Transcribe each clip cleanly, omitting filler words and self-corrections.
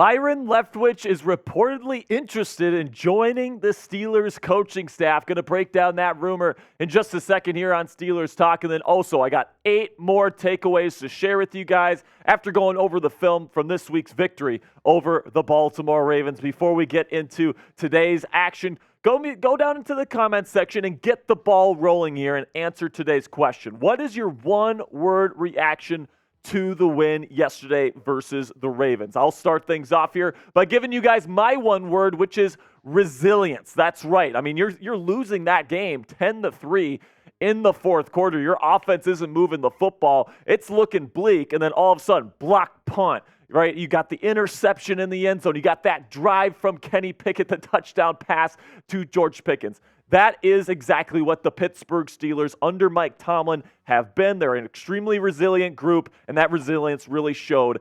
Byron Leftwhich is reportedly interested in joining the Steelers coaching staff. Going to break down that rumor in just a second here on Steelers Talk. And then also, I got 8 more takeaways to share with you guys after going over the film from this week's victory over the Baltimore Ravens. Before we get into today's action, go down into the comments section and get the ball rolling here and answer today's question. What is your one-word reaction to the win yesterday versus the Ravens? I'll start things off here by giving you guys my one word, which is resilience. That's right. I mean, you're losing that game 10-3 in the fourth quarter. Your offense isn't moving the football. It's looking bleak, and then all of a sudden, block punt. Right, you got the interception in the end zone. You got that drive from Kenny Pickett, the touchdown pass to George Pickens. That is exactly what the Pittsburgh Steelers under Mike Tomlin have been. They're an extremely resilient group, and that resilience really showed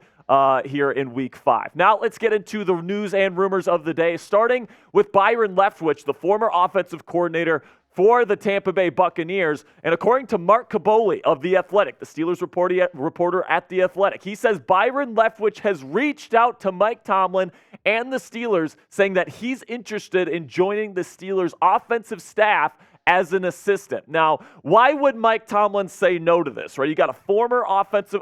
here in Week 5. Now let's get into the news and rumors of the day, starting with Byron Leftwich, the former offensive coordinator for the Tampa Bay Buccaneers. And according to Mark Kaboly of The Athletic, the Steelers reporter at The Athletic, he says Byron Leftwich has reached out to Mike Tomlin and the Steelers, saying that he's interested in joining the Steelers offensive staff as an assistant. Now, why would Mike Tomlin say no to this, right? You got a former offensive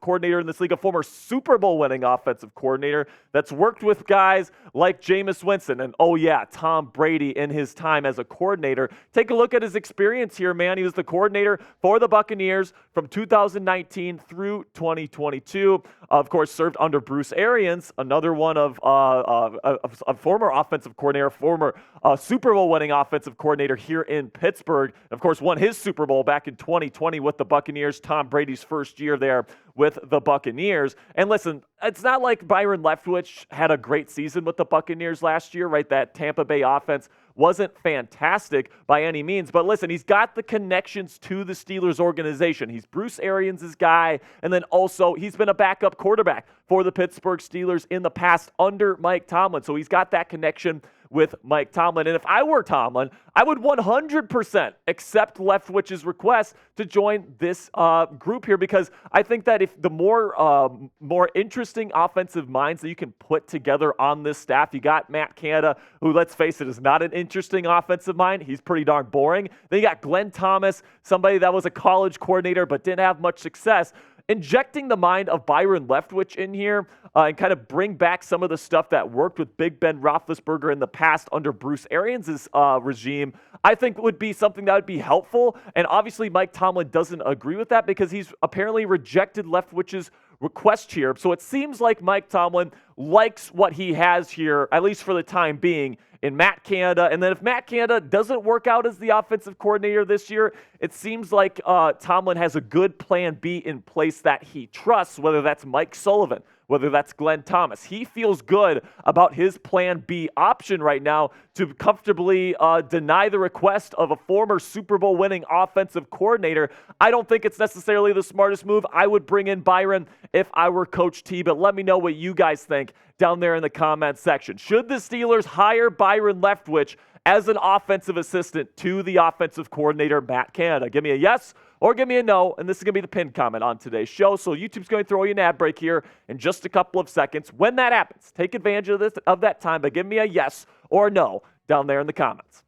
coordinator in this league, a former Super Bowl winning offensive coordinator that's worked with guys like Jameis Winston and, oh yeah, Tom Brady in his time as a coordinator. Take a look at his experience here, man. He was the coordinator for the Buccaneers from 2019 through 2022. Of course, served under Bruce Arians, another one of a former offensive coordinator, former Super Bowl winning offensive coordinator here in Pittsburgh. Of course, won his Super Bowl back in 2020 with the Buccaneers, Tom Brady's first year there with the Buccaneers. And listen, it's not like Byron Leftwich had a great season with the Buccaneers last year, right? That Tampa Bay offense wasn't fantastic by any means. But listen, he's got the connections to the Steelers organization. He's Bruce Arians' guy, and then also he's been a backup quarterback for the Pittsburgh Steelers in the past under Mike Tomlin. So he's got that connection with Mike Tomlin. And if I were Tomlin, I would 100% accept Leftwich's request to join this group here, because I think that if the more interesting offensive minds that you can put together on this staff, you got Matt Canada, who, let's face it, is not an interesting offensive mind. He's pretty darn boring. Then you got Glenn Thomas, somebody that was a college coordinator but didn't have much success. Injecting the mind of Byron Leftwich in here and kind of bring back some of the stuff that worked with Big Ben Roethlisberger in the past under Bruce Arians' regime, I think would be something that would be helpful. And obviously Mike Tomlin doesn't agree with that because he's apparently rejected Leftwich's request here. So it seems like Mike Tomlin likes what he has here, at least for the time being, in Matt Canada. And then if Matt Canada doesn't work out as the offensive coordinator this year, it seems like Tomlin has a good plan B in place that he trusts, whether that's Mike Sullivan, whether that's Glenn Thomas. He feels good about his plan B option right now to comfortably deny the request of a former Super Bowl winning offensive coordinator. I don't think it's necessarily the smartest move. I would bring in Byron if I were Coach T, but let me know what you guys think down there in the comments section. Should the Steelers hire Byron Leftwich as an offensive assistant to the offensive coordinator, Matt Canada? Give me a yes or give me a no, and this is going to be the pinned comment on today's show. So YouTube's going to throw you an ad break here in just a couple of seconds. When that happens, take advantage of that time by giving me a yes or no down there in the comments.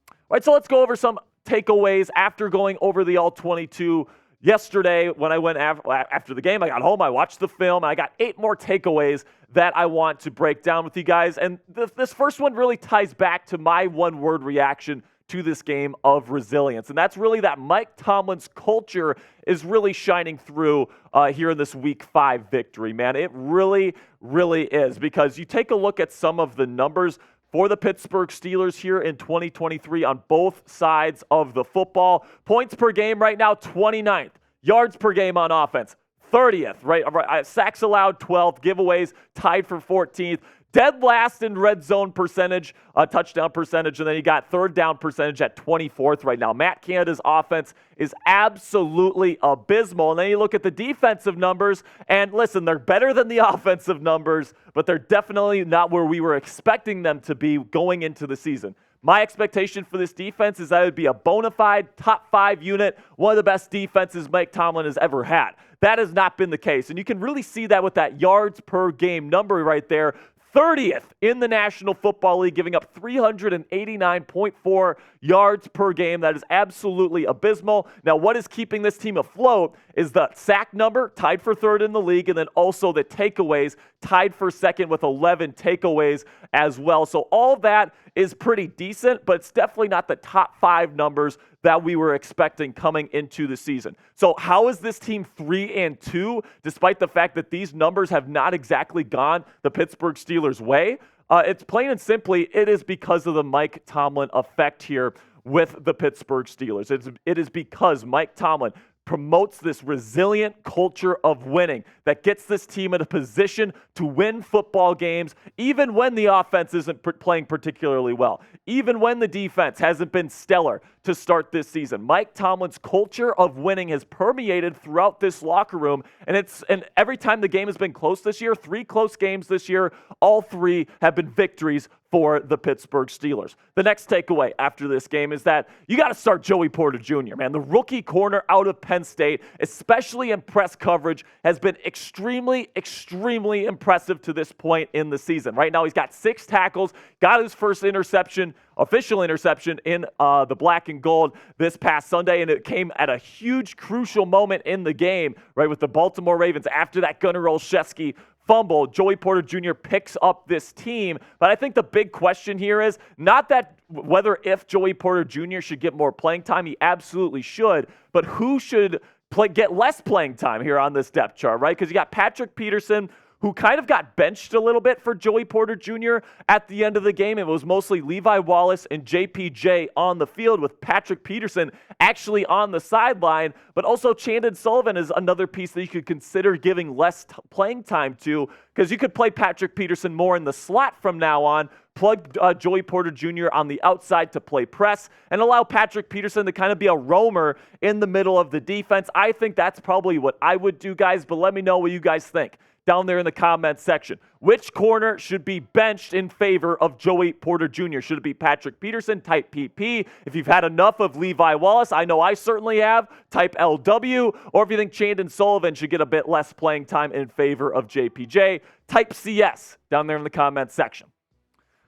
All right, so let's go over some takeaways after going over the All-22 yesterday. When I went after the game, I got home, I watched the film, and I got 8 more takeaways that I want to break down with you guys. And this first one really ties back to my one-word reaction to this game of resilience. And that's really that Mike Tomlin's culture is really shining through here in this Week 5 victory, man. It really, really is, because you take a look at some of the numbers for the Pittsburgh Steelers here in 2023 on both sides of the football. Points per game right now, 29th. Yards per game on offense, 30th, right? Sacks allowed, 12th. Giveaways tied for 14th. Dead last in red zone percentage, touchdown percentage, and then you got third down percentage at 24th right now. Matt Canada's offense is absolutely abysmal. And then you look at the defensive numbers, and listen, they're better than the offensive numbers, but they're definitely not where we were expecting them to be going into the season. My expectation for this defense is that it would be a bona fide top 5 unit, one of the best defenses Mike Tomlin has ever had. That has not been the case, and you can really see that with that yards per game number right there. 30th in the National Football League, giving up 389.4 yards per game. That is absolutely abysmal. Now, what is keeping this team afloat is the sack number, tied for 3rd in the league, and then also the takeaways, tied for 2nd with 11 takeaways as well. So all that is pretty decent, but it's definitely not the top 5 numbers that we were expecting coming into the season. So how is this team 3-2, despite the fact that these numbers have not exactly gone the Pittsburgh Steelers' way? It's plain and simply, it is because of the Mike Tomlin effect here with the Pittsburgh Steelers. It is because Mike Tomlin promotes this resilient culture of winning that gets this team in a position to win football games, even when the offense isn't playing particularly well, even when the defense hasn't been stellar to start this season. Mike Tomlin's culture of winning has permeated throughout this locker room, and every time the game has been close this year, 3 close games this year, all 3 have been victories for the Pittsburgh Steelers. The next takeaway after this game is that you got to start Joey Porter Jr., man. The rookie corner out of Penn State, especially in press coverage, has been extremely, extremely impressive to this point in the season. Right now, he's got 6 tackles, got his first official interception in the black and gold this past Sunday, and it came at a huge, crucial moment in the game, right, with the Baltimore Ravens after that Gunnar Olszewski fumble. Joey Porter Jr. picks up this team, but I think the big question here is not that if Joey Porter Jr. should get more playing time. He absolutely should, but who should get less playing time here on this depth chart, right? Because you got Patrick Peterson, who kind of got benched a little bit for Joey Porter Jr. at the end of the game. It was mostly Levi Wallace and JPJ on the field, with Patrick Peterson actually on the sideline. But also Chandon Sullivan is another piece that you could consider giving less playing time to, because you could play Patrick Peterson more in the slot from now on, plug Joey Porter Jr. on the outside to play press, and allow Patrick Peterson to kind of be a roamer in the middle of the defense. I think that's probably what I would do, guys, but let me know what you guys think down there in the comments section. Which corner should be benched in favor of Joey Porter Jr.? Should it be Patrick Peterson, type PP? If you've had enough of Levi Wallace, I know I certainly have, type LW. Or if you think Chandon Sullivan should get a bit less playing time in favor of JPJ, type CS down there in the comments section.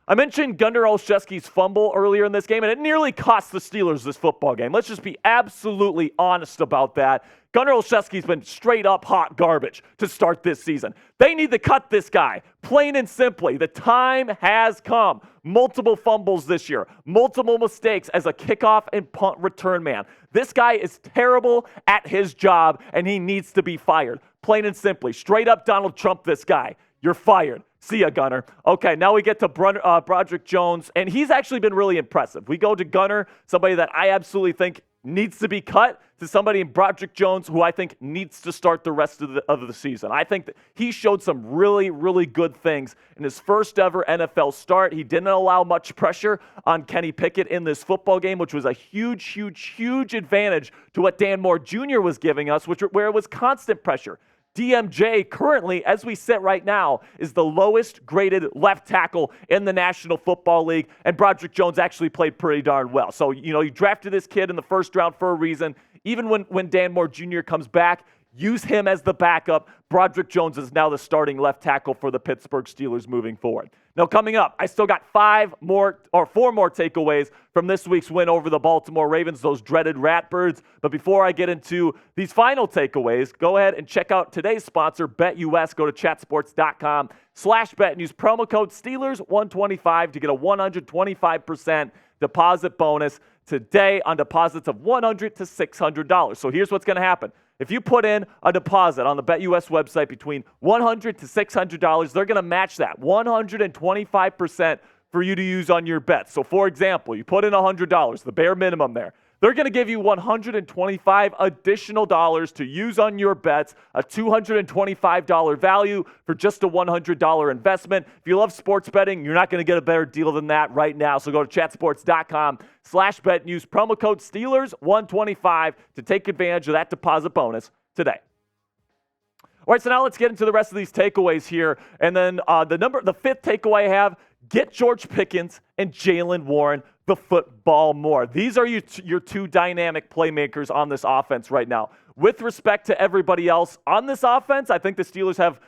I mentioned Gunnar Olszewski's fumble earlier in this game, and it nearly cost the Steelers this football game. Let's just be absolutely honest about that. Gunnar Olszewski's been straight up hot garbage to start this season. They need to cut this guy, plain and simply. The time has come. Multiple fumbles this year, multiple mistakes as a kickoff and punt return man. This guy is terrible at his job, and he needs to be fired. Plain and simply. Straight up Donald Trump this guy. You're fired. See ya, Gunnar. Okay, now we get to Broderick Jones, and he's actually been really impressive. We go to Gunnar, somebody that I absolutely think needs to be cut, to somebody in Broderick Jones who I think needs to start the rest of the season. I think that he showed some really, really good things in his first ever NFL start. He didn't allow much pressure on Kenny Pickett in this football game, which was a huge, huge, huge advantage to what Dan Moore Jr. was giving us, where it was constant pressure. DMJ currently, as we sit right now, is the lowest graded left tackle in the National Football League, and Broderick Jones actually played pretty darn well. So, you drafted this kid in the first round for a reason. Even when Dan Moore Jr. comes back, use him as the backup. Broderick Jones is now the starting left tackle for the Pittsburgh Steelers moving forward. Now, coming up, I still got 4 more takeaways from this week's win over the Baltimore Ravens, those dreaded Ratbirds. But before I get into these final takeaways, go ahead and check out today's sponsor, BetUS. Go to chatsports.com/bet and use promo code Steelers125 to get a 125% deposit bonus today on deposits of $100 to $600. So here's what's going to happen. If you put in a deposit on the BetUS website between $100 to $600, they're going to match that 125% for you to use on your bets. So, for example, you put in $100, the bare minimum there. They're going to give you $125 additional dollars to use on your bets, a $225 value for just a $100 investment. If you love sports betting, you're not going to get a better deal than that right now. So go to chatsports.com/bet and use promo code Steelers125 to take advantage of that deposit bonus today. All right, so now let's get into the rest of these takeaways here. And then the 5th takeaway I have, get George Pickens and Jaylen Warren the football more. These are your two dynamic playmakers on this offense right now. With respect to everybody else on this offense, I think the Steelers have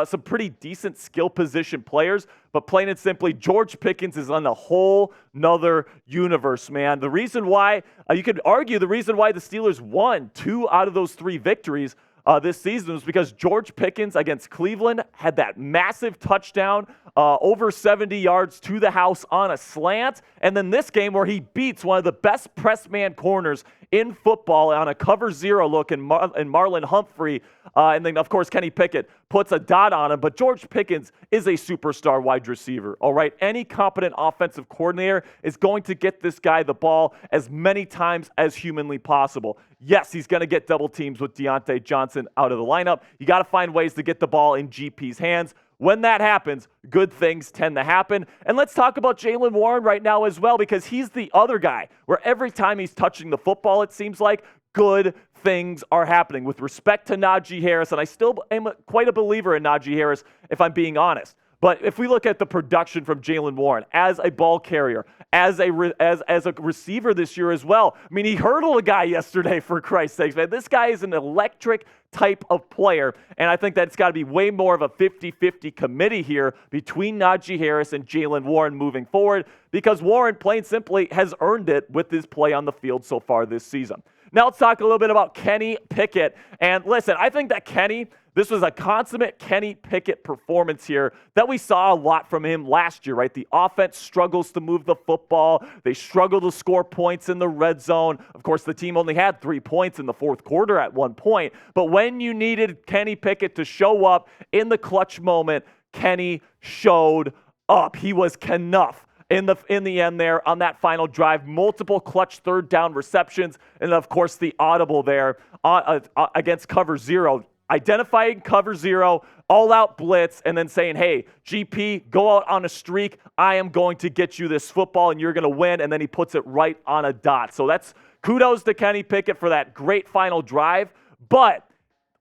some pretty decent skill position players, but plain and simply, George Pickens is on a whole nother universe, man. The reason why, you could argue the reason why the Steelers won 2 out of those 3 victories this season was because George Pickens against Cleveland had that massive touchdown, over 70 yards to the house on a slant. And then this game where he beats one of the best press man corners in football on a cover 0 look in Marlon Humphrey. And then, of course, Kenny Pickett puts a dot on him. But George Pickens is a superstar wide receiver, all right? Any competent offensive coordinator is going to get this guy the ball as many times as humanly possible. Yes, he's going to get double teams with Deontay Johnson out of the lineup. You got to find ways to get the ball in GP's hands. When that happens, good things tend to happen. And let's talk about Jaylen Warren right now as well, because he's the other guy where every time he's touching the football, it seems like good things are happening. With respect to Najee Harris, and I still am quite a believer in Najee Harris, if I'm being honest. But if we look at the production from Jaylen Warren as a ball carrier, as a receiver this year as well, I mean, he hurdled a guy yesterday, for Christ's sakes, man. This guy is an electric type of player, and I think that's got to be way more of a 50-50 committee here between Najee Harris and Jaylen Warren moving forward, because Warren, plain simply, has earned it with his play on the field so far this season. Now let's talk a little bit about Kenny Pickett. And listen, I think that this was a consummate Kenny Pickett performance here that we saw a lot from him last year, right? The offense struggles to move the football. They struggle to score points in the red zone. Of course, the team only had 3 points in the fourth quarter at one point. But when you needed Kenny Pickett to show up in the clutch moment, Kenny showed up. He was Knuff in the end there on that final drive. Multiple clutch third down receptions. And, of course, the audible there against cover 0. Identifying cover 0, all-out blitz, and then saying, hey, GP, go out on a streak. I am going to get you this football, and you're going to win. And then he puts it right on a dot. So that's kudos to Kenny Pickett for that great final drive. But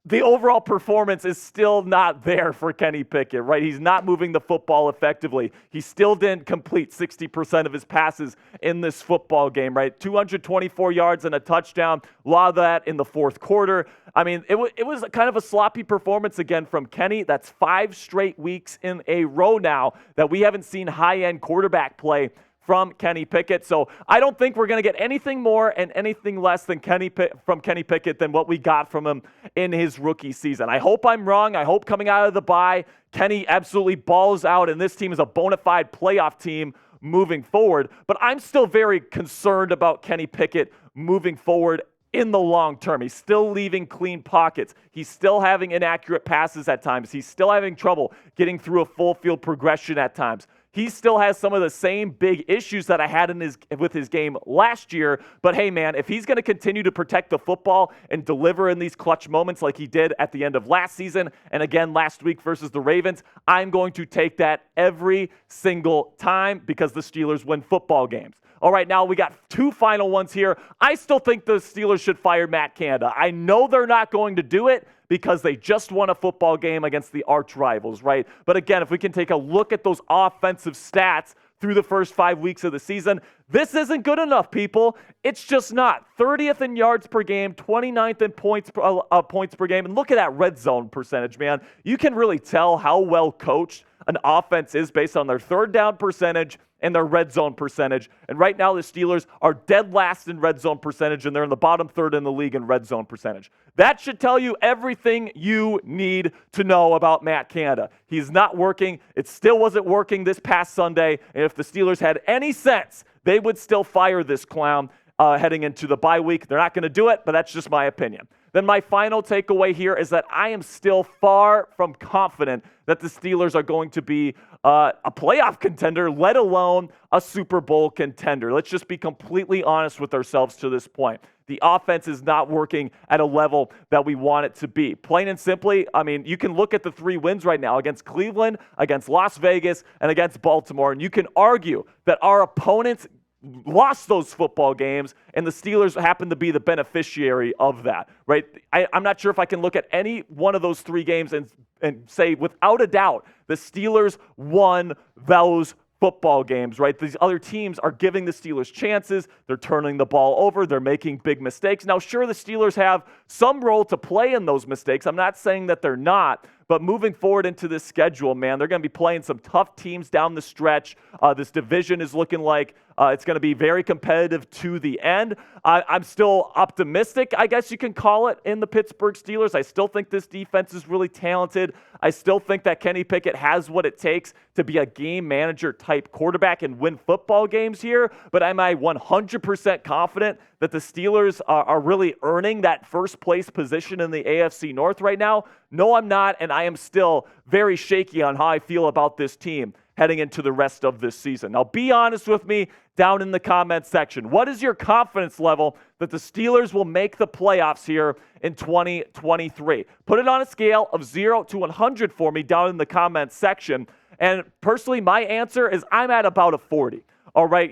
the overall performance is still not there for Kenny Pickett, right? He's not moving the football effectively. He still didn't complete 60% of his passes in this football game, right? 224 yards and a touchdown, a lot of that in the fourth quarter. I mean, it was kind of a sloppy performance again from Kenny. That's 5 straight weeks in a row now that we haven't seen high-end quarterback play from Kenny Pickett. So I don't think we're going to get anything more and anything less than from Kenny Pickett than what we got from him in his rookie season. I hope I'm wrong. I hope coming out of the bye, Kenny absolutely balls out, and this team is a bona fide playoff team moving forward. But I'm still very concerned about Kenny Pickett moving forward in the long term. He's still leaving clean pockets. He's still having inaccurate passes at times. He's still having trouble getting through a full field progression at times. He still has some of the same big issues that I had with his game last year. But hey, man, if he's going to continue to protect the football and deliver in these clutch moments like he did at the end of last season and again last week versus the Ravens, I'm going to take that every single time because the Steelers win football games. All right, now we got 2 final ones here. I still think the Steelers should fire Matt Canada. I know they're not going to do it because they just won a football game against the arch rivals, right? But again, if we can take a look at those offensive stats through the first 5 weeks of the season, this isn't good enough, people. It's just not. 30th in yards per game, 29th in points per game. And look at that red zone percentage, man. You can really tell how well coached an offense is based on their third down percentage and their red zone percentage. And right now the Steelers are dead last in red zone percentage, and they're in the bottom third in the league in red zone percentage. That should tell you everything you need to know about Matt Canada. He's not working. It still wasn't working this past Sunday. And if the Steelers had any sense, they would still fire this clown heading into the bye week. They're not going to do it, but that's just my opinion. Then my final takeaway here is that I am still far from confident that the Steelers are going to be a playoff contender, let alone a Super Bowl contender. Let's just be completely honest with ourselves to this point. The offense is not working at a level that we want it to be. Plain and simply, I mean, you can look at the 3 wins right now against Cleveland, against Las Vegas, and against Baltimore, and you can argue that our opponents lost those football games, and the Steelers happen to be the beneficiary of that, right? I'm not sure if I can look at any one of those 3 games and say without a doubt the Steelers won those football games, right? These other teams are giving the Steelers chances. They're turning the ball over. They're making big mistakes. Now, sure, the Steelers have some role to play in those mistakes. I'm not saying that they're not. But moving forward into this schedule, man, they're going to be playing some tough teams down the stretch. This division is looking like it's going to be very competitive to the end. I'm still optimistic, I guess you can call it, in the Pittsburgh Steelers. I still think this defense is really talented. I still think that Kenny Pickett has what it takes to be a game manager type quarterback and win football games here. But am I 100% confident that the Steelers are really earning that first place position in the AFC North right now? No, I'm not, and I am still very shaky on how I feel about this team heading into the rest of this season. Now, be honest with me down in the comments section. What is your confidence level that the Steelers will make the playoffs here in 2023? Put it on a scale of 0 to 100 for me down in the comments section. And personally, my answer is I'm at about a 40. All right,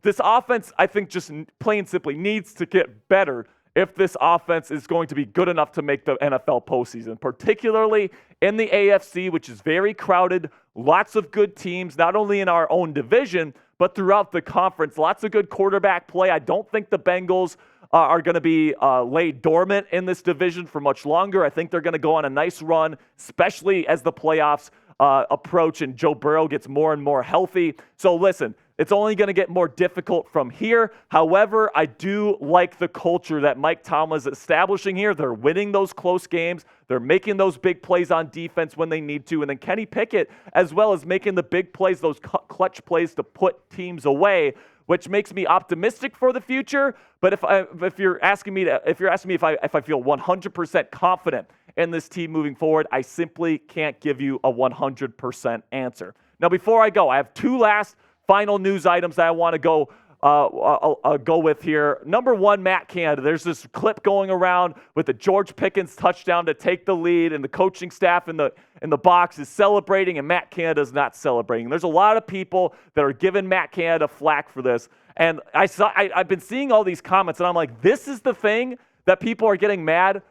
this offense, I think, just plain simply needs to get better if this offense is going to be good enough to make the NFL postseason, particularly in the AFC, which is very crowded, lots of good teams, not only in our own division, but throughout the conference. Lots of good quarterback play. I don't think the Bengals are going to be laid dormant in this division for much longer. I think they're going to go on a nice run, especially as the playoffs approach and Joe Burrow gets more and more healthy. So listen, it's only going to get more difficult from here. However, I do like the culture that Mike Tomlin is establishing here. They're winning those close games. They're making those big plays on defense when they need to. And then Kenny Pickett, as well as making the big plays, those clutch plays to put teams away, which makes me optimistic for the future. But if you're asking me if I feel 100% confident in this team moving forward, I simply can't give you a 100% answer. Now, before I go, I have two last final news items that I want to go with here. Number one, Matt Canada. There's this clip going around with the George Pickens touchdown to take the lead, and the coaching staff in the box is celebrating, and Matt Canada's not celebrating. There's a lot of people that are giving Matt Canada flack for this, and I've been seeing all these comments, and I'm like, this is the thing that people are getting mad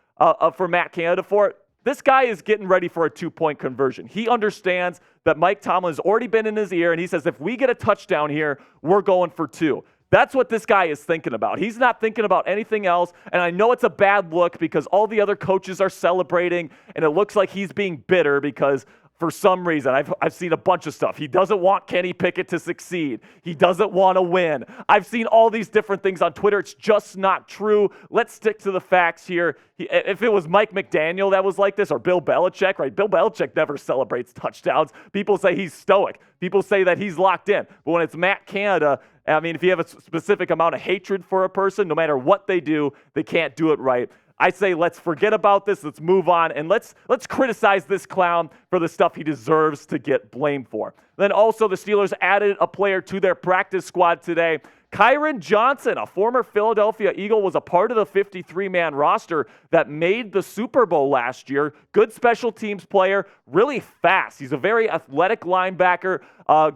for Matt Canada for. This guy is getting ready for a two-point conversion. He understands that Mike Tomlin has already been in his ear, and he says, if we get a touchdown here, we're going for two. That's what this guy is thinking about. He's not thinking about anything else, and I know it's a bad look because all the other coaches are celebrating, and it looks like he's being bitter because for some reason, I've seen a bunch of stuff. He doesn't want Kenny Pickett to succeed. He doesn't want to win. I've seen all these different things on Twitter. It's just not true. Let's stick to the facts here. If it was Mike McDaniel that was like this, or Bill Belichick, right? Bill Belichick never celebrates touchdowns. People say he's stoic. People say that he's locked in. But when it's Matt Canada, I mean, if you have a specific amount of hatred for a person, no matter what they do, they can't do it right. I say let's forget about this, let's move on, and let's criticize this clown for the stuff he deserves to get blamed for. Then also the Steelers added a player to their practice squad today. Kyron Johnson, a former Philadelphia Eagle, was a part of the 53-man roster that made the Super Bowl last year. Good special teams player, really fast. He's a very athletic linebacker.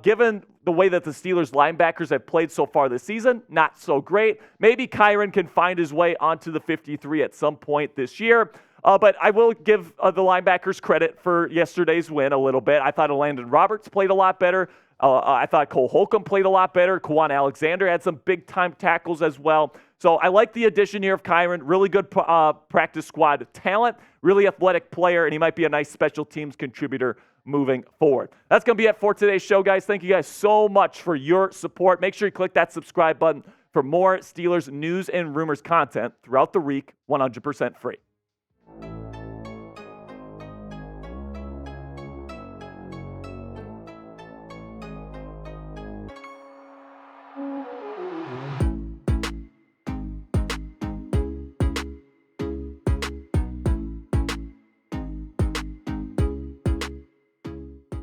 Given the way that the Steelers linebackers have played so far this season, not so great. Maybe Kyron can find his way onto the 53 at some point this year. But I will give the linebackers credit for yesterday's win a little bit. I thought Landon Roberts played a lot better. I thought Cole Holcomb played a lot better. Kwan Alexander had some big-time tackles as well. So I like the addition here of Kyron. Really good practice squad talent, really athletic player, and he might be a nice special teams contributor moving forward. That's going to be it for today's show, guys. Thank you guys so much for your support. Make sure you click that subscribe button for more Steelers news and rumors content throughout the week, 100% free.